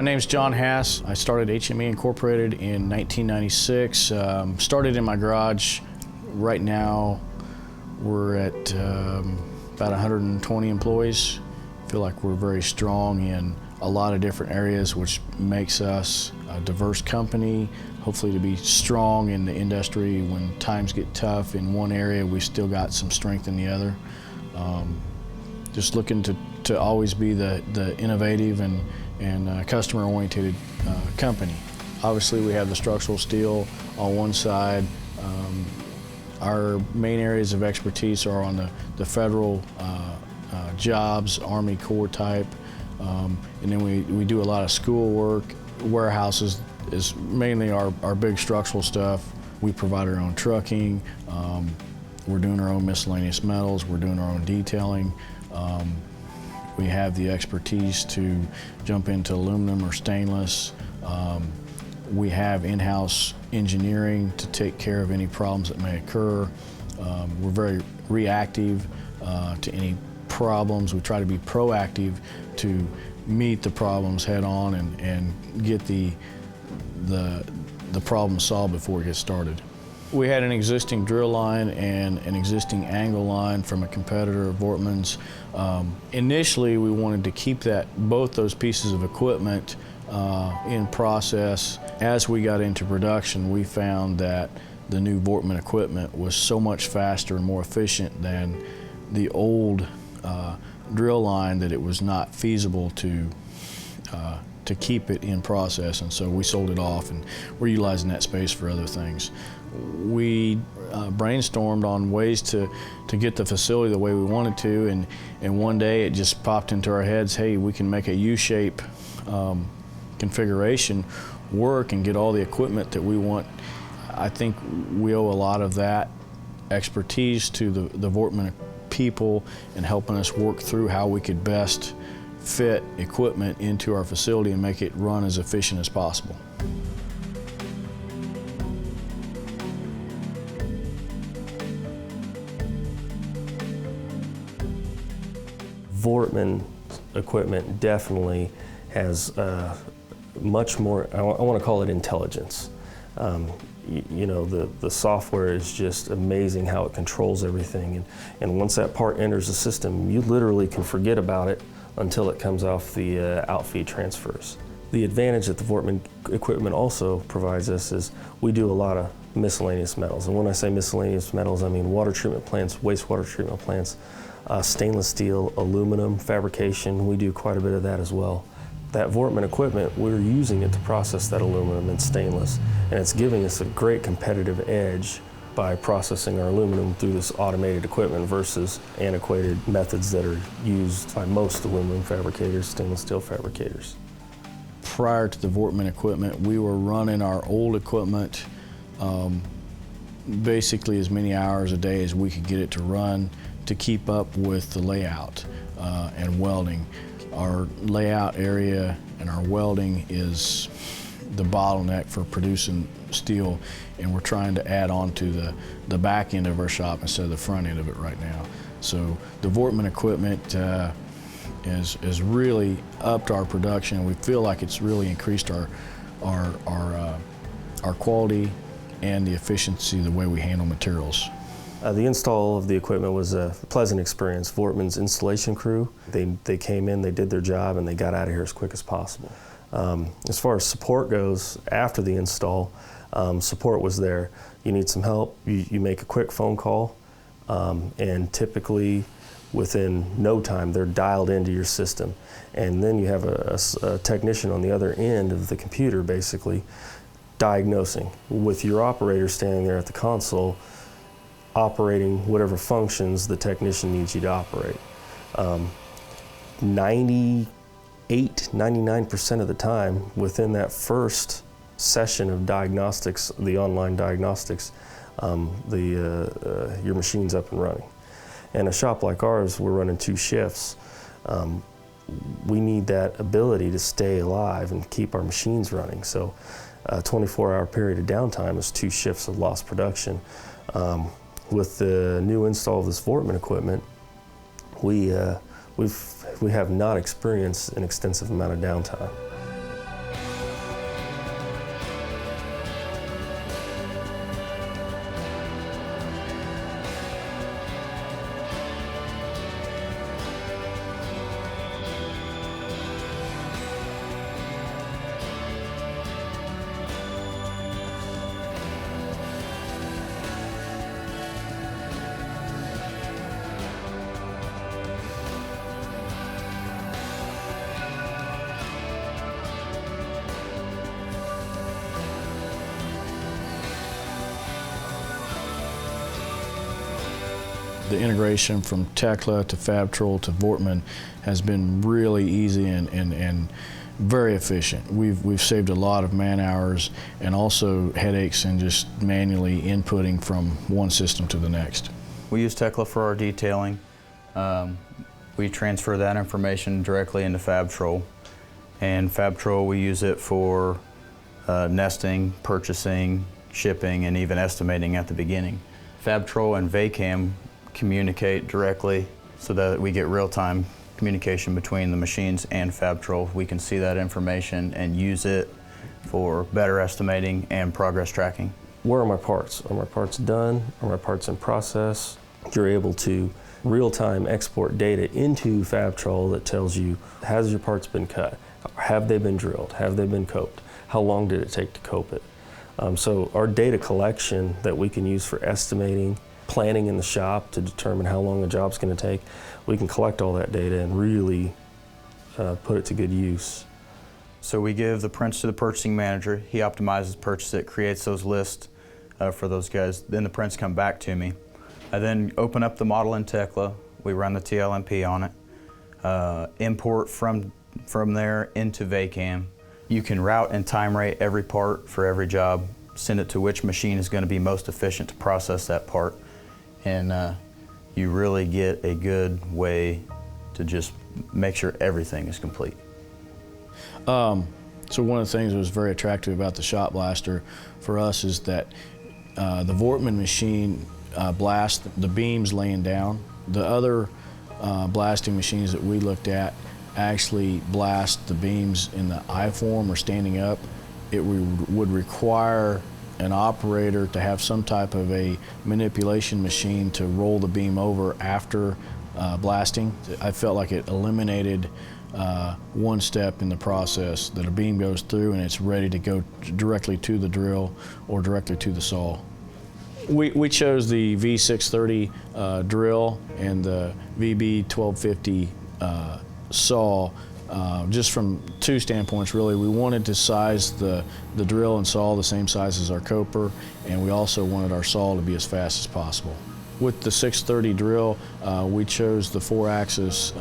name's Jon Haas. I started HME Incorporated in 1996. Started in my garage. Right now, we're at about 120 employees. I feel like we're very strong in a lot of different areas, which makes us a diverse company. Hopefully to be strong in the industry when times get tough in one area, we still got some strength in the other. Just looking to always be the innovative and customer-oriented company. Obviously, we have the structural steel on one side. Our main areas of expertise are on the federal jobs, Army Corps type, and then we do a lot of school work. Warehouses is mainly our big structural stuff. We provide our own trucking. We're doing our own miscellaneous metals. We're doing our own detailing. We have the expertise to jump into aluminum or stainless. We have in-house engineering to take care of any problems that may occur. We're very reactive to any problems. We try to be proactive to meet the problems head on and get the problem solved before it gets started. We had an existing drill line and an existing angle line from a competitor of Voortman's. Initially, we wanted to keep both those pieces of equipment in process. As we got into production, we found that the new Voortman equipment was so much faster and more efficient than the old drill line that it was not feasible to keep it in process, and so we sold it off, and we're utilizing that space for other things. We brainstormed on ways to get the facility the way we wanted to, and one day it just popped into our heads, hey, we can make a U-shape configuration work and get all the equipment that we want. I think we owe a lot of that expertise to the Voortman people and helping us work through how we could best fit equipment into our facility and make it run as efficient as possible. Voortman equipment definitely has much more, I want to call it intelligence. You know, the software is just amazing how it controls everything, and once that part enters the system, you literally can forget about it until it comes off the outfeed transfers. The advantage that the Voortman equipment also provides us is we do a lot of miscellaneous metals, and when I say miscellaneous metals, I mean water treatment plants, wastewater treatment plants, stainless steel, aluminum, fabrication. We do quite a bit of that as well. That Voortman equipment, we're using it to process that aluminum and stainless, and it's giving us a great competitive edge by processing our aluminum through this automated equipment versus antiquated methods that are used by most aluminum fabricators, stainless steel fabricators. Prior to the Voortman equipment, we were running our old equipment basically as many hours a day as we could get it to run to keep up with the layout and welding. Our layout area and our welding is the bottleneck for producing steel, and we're trying to add on to the back end of our shop instead of the front end of it right now. So the Voortman equipment is really upped our production. We feel like it's really increased our quality and the efficiency of the way we handle materials. The install of the equipment was a pleasant experience. Voortman's installation crew, they came in, they did their job, and they got out of here as quick as possible. As far as support goes, after the install, support was there. You need some help, you make a quick phone call, and typically within no time they're dialed into your system. And then you have a technician on the other end of the computer basically diagnosing with your operator standing there at the console, operating whatever functions the technician needs you to operate. 99% of the time within that first session of diagnostics, the online diagnostics, your machine's up and running. And a shop like ours, we're running 2 shifts. We need that ability to stay alive and keep our machines running. So a 24-hour period of downtime is 2 shifts of lost production. With the new install of this Voortman equipment, we have not experienced an extensive amount of downtime. The integration from Tekla to Fabtrol to Voortman has been really easy and very efficient. We've saved a lot of man hours and also headaches in just manually inputting from one system to the next. We use Tekla for our detailing. We transfer that information directly into Fabtrol. And Fabtrol, we use it for nesting, purchasing, shipping, and even estimating at the beginning. Fabtrol and VACAM communicate directly so that we get real-time communication between the machines and Fabtrol. We can see that information and use it for better estimating and progress tracking. Where are my parts? Are my parts done? Are my parts in process? You're able to real-time export data into Fabtrol that tells you, has your parts been cut? Have they been drilled? Have they been coped? How long did it take to cope it? So our data collection that we can use for estimating, planning in the shop to determine how long a job's going to take, we can collect all that data and really put it to good use. So we give the prints to the purchasing manager. He optimizes, purchases it, creates those lists for those guys. Then the prints come back to me. I then open up the model in Tekla. We run the TLMP on it. Import from there into VACAM. You can route and time rate every part for every job, send it to which machine is going to be most efficient to process that part, and you really get a good way to just make sure everything is complete. So one of the things that was very attractive about the Shot Blaster for us is that the Voortman machine blasts the beams laying down. The other blasting machines that we looked at actually blast the beams in the I form or standing up. It would require an operator to have some type of a manipulation machine to roll the beam over after blasting. I felt like it eliminated one step in the process, that a beam goes through and it's ready to go directly to the drill or directly to the saw. We chose the V630 drill and the VB1250 saw just from two standpoints, really. We wanted to size the drill and saw the same size as our coper, and we also wanted our saw to be as fast as possible. With the 630 drill, we chose the 4-axis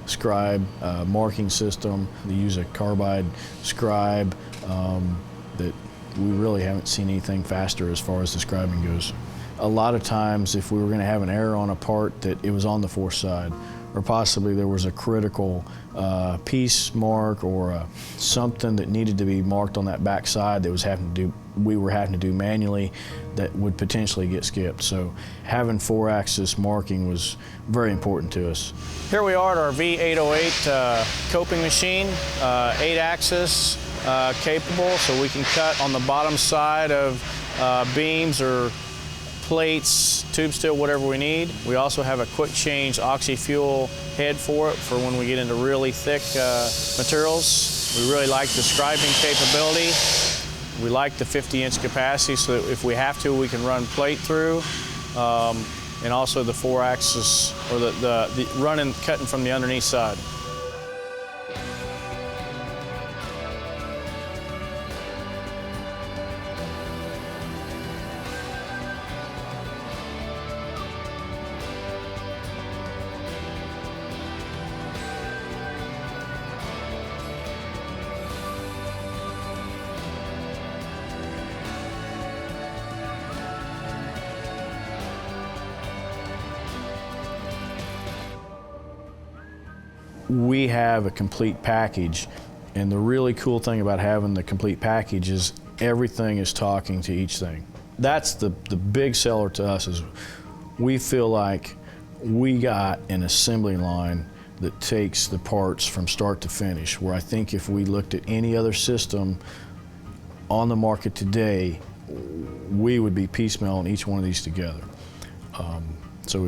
scribe marking system. They use a carbide scribe that we really haven't seen anything faster as far as the scribing goes. A lot of times, if we were going to have an error on a part, that it was on the force side, or possibly there was a critical piece mark or something that needed to be marked on that back side that we were having to do manually, that would potentially get skipped. So having 4-axis marking was very important to us. Here we are at our V808 coping machine, 8-axis capable, so we can cut on the bottom side of beams or plates, tube steel, whatever we need. We also have a quick change oxy-fuel head for it for when we get into really thick materials. We really like the scribing capability. We like the 50-inch capacity, so that if we have to, we can run plate through. And also the 4-axis, or the running, cutting from the underneath side. We have a complete package, and the really cool thing about having the complete package is everything is talking to each thing. That's the big seller to us, is we feel like we got an assembly line that takes the parts from start to finish, where I think if we looked at any other system on the market today, we would be piecemealing each one of these together. So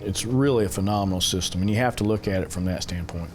it's really a phenomenal system, and you have to look at it from that standpoint.